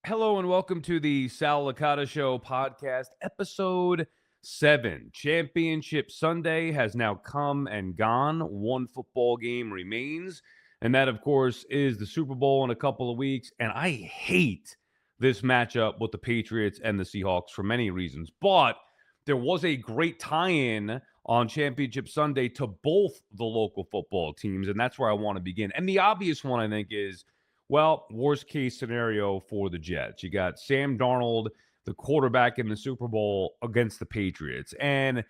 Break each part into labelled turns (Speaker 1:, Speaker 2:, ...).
Speaker 1: Hello and welcome to the Sal Licata Show podcast, episode 7. Championship Sunday has now come and gone. One football game remains, and that, of course, is the Super Bowl in a couple of weeks. And I hate this matchup with the Patriots and the Seahawks for many reasons. But there was a great tie-in on Championship Sunday to both the local football teams, and that's where I want to begin. And the obvious one, I think, is worst case scenario for the Jets. You got Sam Darnold, the quarterback in the Super Bowl against the Patriots. And,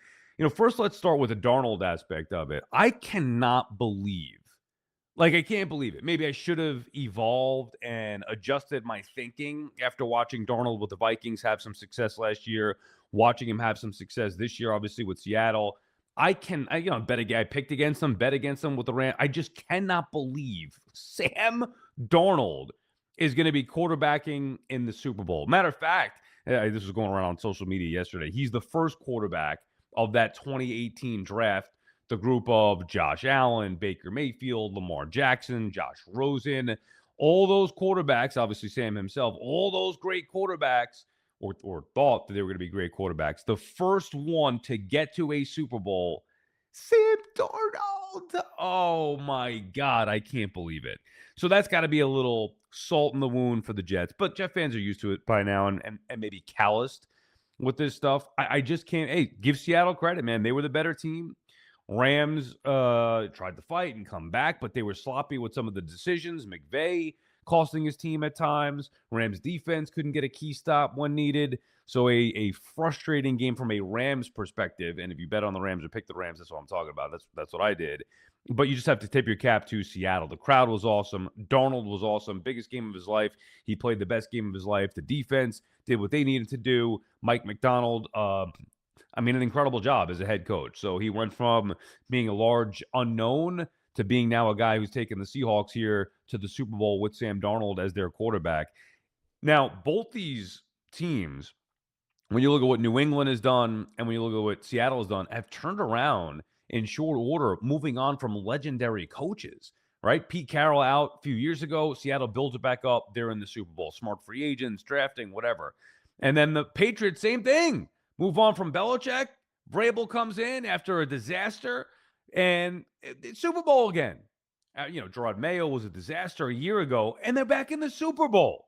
Speaker 1: first let's start with the Darnold aspect of it. I cannot believe, I can't believe it. Maybe I should have evolved and adjusted my thinking after watching Darnold with the Vikings have some success last year, watching him have some success this year, obviously with Seattle. I picked against them, bet against them with the Rams. I just cannot believe Sam Darnold is going to be quarterbacking in the Super Bowl. Matter of fact, this was going around on social media yesterday. He's the first quarterback of that 2018 draft, the group of Josh Allen, Baker Mayfield, Lamar Jackson, Josh Rosen, all those quarterbacks, obviously Sam himself, all those great quarterbacks, or thought that they were going to be great quarterbacks. The first one to get to a Super Bowl, Sam Darnold. Oh, my God. I can't believe it. So that's got to be a little salt in the wound for the Jets. But Jet fans are used to it by now and maybe calloused with this stuff. I just can't. Hey, give Seattle credit, man. They were the better team. Rams tried to fight and come back, but they were sloppy with some of the decisions. McVay costing his team at times. Rams defense couldn't get a key stop when needed. So a frustrating game from a Rams perspective. And if you bet on the Rams or pick the Rams, that's what I'm talking about. That's what I did. But you just have to tip your cap to Seattle. The crowd was awesome. Darnold was awesome. Biggest game of his life. He played the best game of his life. The defense did what they needed to do. Mike McDonald, an incredible job as a head coach. So he went from being a large unknown to being now a guy who's taken the Seahawks here to the Super Bowl with Sam Darnold as their quarterback. Now, both these teams, when you look at what New England has done and when you look at what Seattle has done, have turned around in short order, moving on from legendary coaches, right? Pete Carroll out a few years ago. Seattle builds it back up. They're in the Super Bowl. Smart free agents, drafting, whatever. And then the Patriots, same thing. Move on from Belichick. Vrabel comes in after a disaster. And Super Bowl again. Gerard Mayo was a disaster a year ago, and they're back in the Super Bowl.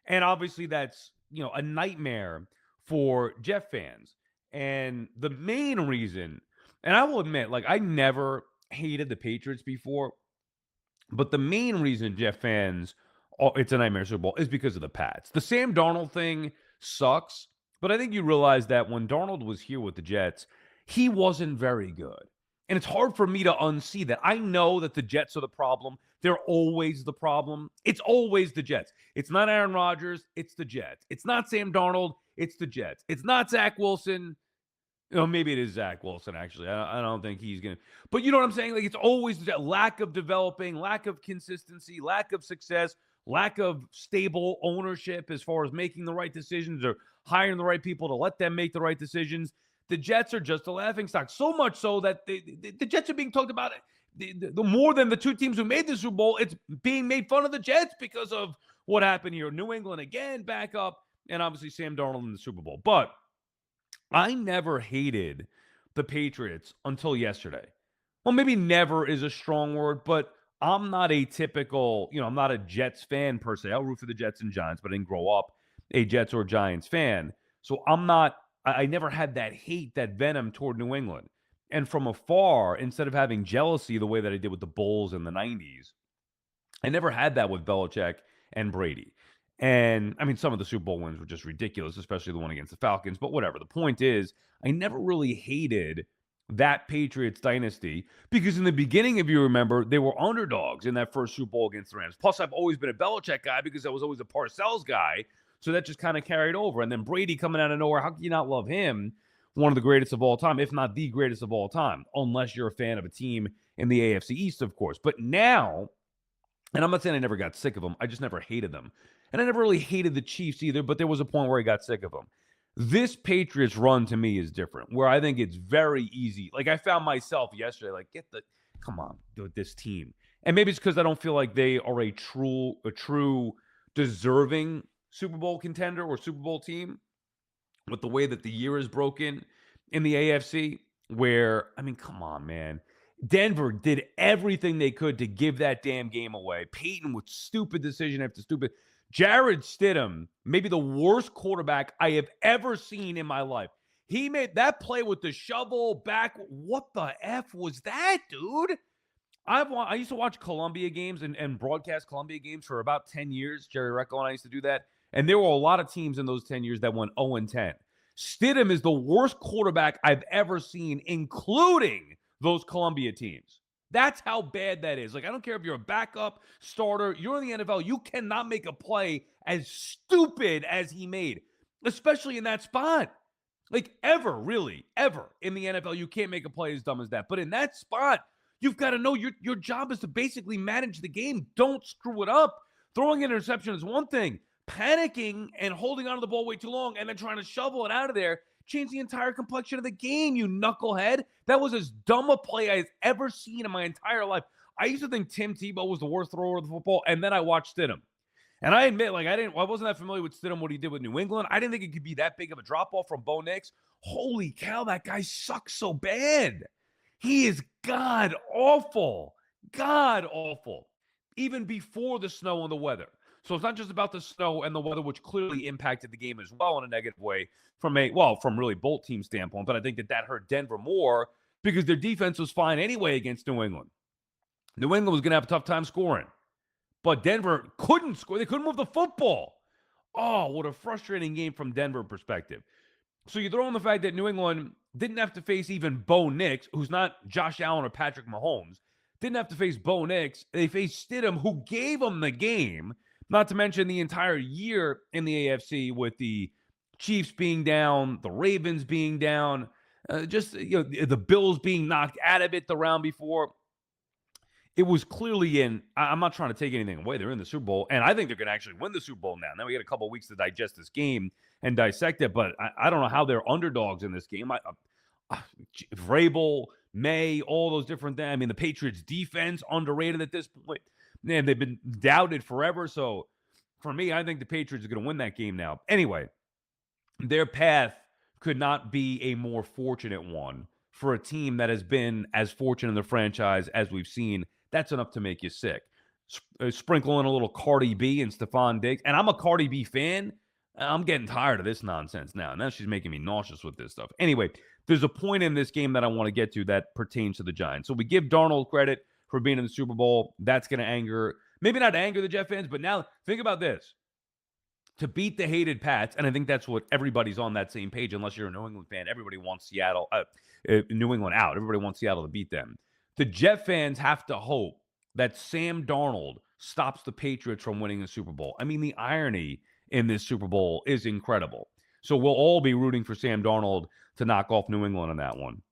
Speaker 1: And obviously that's, a nightmare for Jet fans. And the main reason, and I will admit, I never hated the Patriots before, but the main reason Jet fans, it's a nightmare Super Bowl, is because of the Pats. The Sam Darnold thing sucks, but I think you realize that when Darnold was here with the Jets, he wasn't very good. And it's hard for me to unsee that. I know that the Jets are the problem. They're always the problem. It's always the Jets. It's not Aaron Rodgers. It's the Jets. It's not Sam Darnold. It's the Jets. It's not Zach Wilson. Maybe it is Zach Wilson, actually. I don't think he's going to. But you know what I'm saying? It's always the lack of developing, lack of consistency, lack of success, lack of stable ownership as far as making the right decisions or hiring the right people to let them make the right decisions. The Jets are just a laughingstock. So much so that the Jets are being talked about the more than the two teams who made the Super Bowl. It's being made fun of the Jets because of what happened here. New England again, back up, and obviously Sam Darnold in the Super Bowl. But I never hated the Patriots until yesterday. Well, maybe never is a strong word, but I'm not a typical, I'm not a Jets fan per se. I'll root for the Jets and Giants, but I didn't grow up a Jets or Giants fan. So I never had that hate, that venom toward New England. And from afar, instead of having jealousy the way that I did with the Bulls in the 90s, I never had that with Belichick and Brady. And, some of the Super Bowl wins were just ridiculous, especially the one against the Falcons. But whatever. The point is, I never really hated that Patriots dynasty because in the beginning, if you remember, they were underdogs in that first Super Bowl against the Rams. Plus, I've always been a Belichick guy because I was always a Parcells guy. So that just kind of carried over. And then Brady coming out of nowhere, how can you not love him? One of the greatest of all time, if not the greatest of all time, unless you're a fan of a team in the AFC East, of course. But now, and I'm not saying I never got sick of them. I just never hated them. And I never really hated the Chiefs either, but there was a point where I got sick of them. This Patriots run to me is different, where I think it's very easy. I found myself yesterday, come on, with this team. And maybe it's because I don't feel like they are a true deserving Super Bowl contender or Super Bowl team with the way that the year is broken in the AFC, where, I mean, come on, man. Denver did everything they could to give that damn game away. Peyton with stupid decision after stupid. Jared Stidham, maybe the worst quarterback I have ever seen in my life. He made that play with the shovel back. What the F was that, dude? I used to watch Columbia games and broadcast Columbia games for about 10 years. Jerry Recco and I used to do that. And there were a lot of teams in those 10 years that went 0-10. Stidham is the worst quarterback I've ever seen, including those Columbia teams. That's how bad that is. Like, I don't care if you're a backup, starter, you're in the NFL, you cannot make a play as stupid as he made, especially in that spot. Like, ever, really, ever in the NFL, you can't make a play as dumb as that. But in that spot, you've got to know your job is to basically manage the game. Don't screw it up. Throwing an interception is one thing. Panicking and holding onto the ball way too long and then trying to shovel it out of there changed the entire complexion of the game, you knucklehead. That was as dumb a play I've ever seen in my entire life. I used to think Tim Tebow was the worst thrower of the football, and then I watched Stidham. And I admit, like, I wasn't that familiar with Stidham, what he did with New England. I didn't think it could be that big of a drop-off from Bo Nix. Holy cow, that guy sucks so bad. He is god-awful. God-awful. Even before the snow and the weather. So it's not just about the snow and the weather, which clearly impacted the game as well in a negative way from really both teams' standpoint. But I think that hurt Denver more because their defense was fine anyway against New England. New England was going to have a tough time scoring. But Denver couldn't score. They couldn't move the football. Oh, what a frustrating game from Denver perspective. So you throw in the fact that New England didn't have to face even Bo Nix, who's not Josh Allen or Patrick Mahomes. Didn't have to face Bo Nix. They faced Stidham, who gave them the game. Not to mention the entire year in the AFC with the Chiefs being down, the Ravens being down, the Bills being knocked out of it the round before. It was clearly I'm not trying to take anything away. They're in the Super Bowl, and I think they're going to actually win the Super Bowl now. Now we got a couple of weeks to digest this game and dissect it, but I don't know how they're underdogs in this game. Vrabel, May, all those different things. I mean, the Patriots' defense, underrated at this point. Man, they've been doubted forever. So for me, I think the Patriots are going to win that game now. Anyway, their path could not be a more fortunate one for a team that has been as fortunate in the franchise as we've seen. That's enough to make you sick. Sprinkle in a little Cardi B and Stephon Diggs. And I'm a Cardi B fan. I'm getting tired of this nonsense now. Now she's making me nauseous with this stuff. Anyway, there's a point in this game that I want to get to that pertains to the Giants. So we give Darnold credit for being in the Super Bowl. That's going to maybe not anger the Jet fans, but now think about this. To beat the hated Pats, and I think that's what everybody's on that same page, unless you're a New England fan. Everybody wants New England out. Everybody wants Seattle to beat them. The Jet fans have to hope that Sam Darnold stops the Patriots from winning the Super Bowl. I mean, the irony in this Super Bowl is incredible. So we'll all be rooting for Sam Darnold to knock off New England on that one.